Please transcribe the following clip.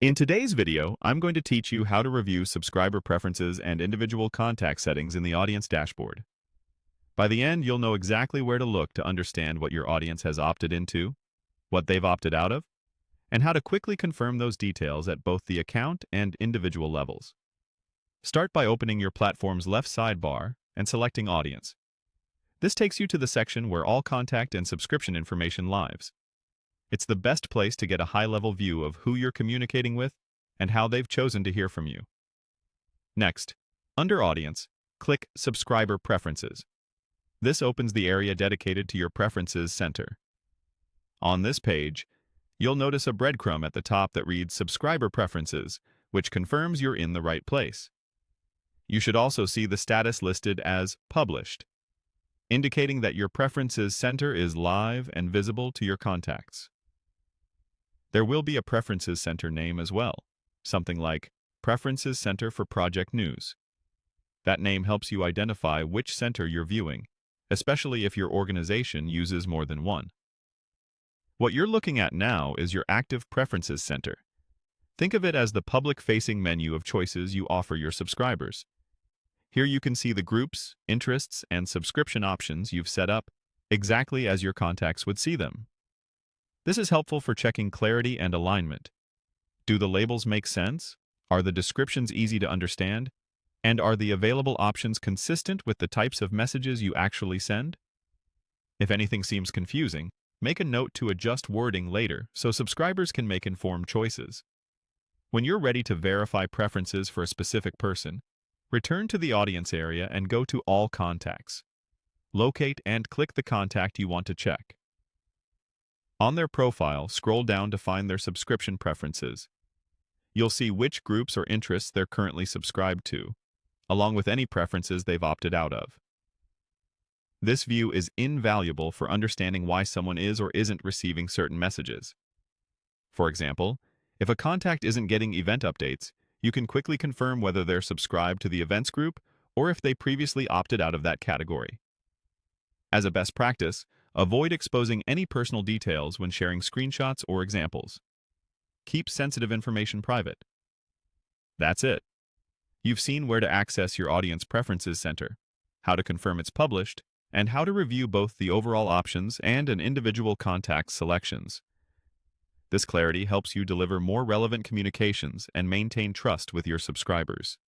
In today's video, I'm going to teach you how to review subscriber preferences and individual contact settings in the audience dashboard. By the end, you'll know exactly where to look to understand what your audience has opted into, what they've opted out of, and how to quickly confirm those details at both the account and individual levels. Start by opening your platform's left sidebar and selecting Audience. This takes you to the section where all contact and subscription information lives. It's the best place to get a high-level view of who you're communicating with and how they've chosen to hear from you. Next, under Audience, click Subscriber Preferences. This opens the area dedicated to your Preferences Center. On this page, you'll notice a breadcrumb at the top that reads Subscriber Preferences, which confirms you're in the right place. You should also see the status listed as Published, indicating that your Preferences Center is live and visible to your contacts. There will be a Preferences Center name as well, something like Preferences Center for Project News. That name helps you identify which center you're viewing, especially if your organization uses more than one. What you're looking at now is your Active Preferences Center. Think of it as the public-facing menu of choices you offer your subscribers. Here you can see the groups, interests, and subscription options you've set up exactly as your contacts would see them. This is helpful for checking clarity and alignment. Do the labels make sense? Are the descriptions easy to understand? And are the available options consistent with the types of messages you actually send? If anything seems confusing, make a note to adjust wording later so subscribers can make informed choices. When you're ready to verify preferences for a specific person, return to the audience area and go to All Contacts. Locate and click the contact you want to check. On their profile, scroll down to find their subscription preferences. You'll see which groups or interests they're currently subscribed to, along with any preferences they've opted out of. This view is invaluable for understanding why someone is or isn't receiving certain messages. For example, if a contact isn't getting event updates, you can quickly confirm whether they're subscribed to the events group or if they previously opted out of that category. As a best practice, avoid exposing any personal details when sharing screenshots or examples. Keep sensitive information private. That's it. You've seen where to access your Audience Preferences Center, how to confirm it's published, and how to review both the overall options and an individual contact's selections. This clarity helps you deliver more relevant communications and maintain trust with your subscribers.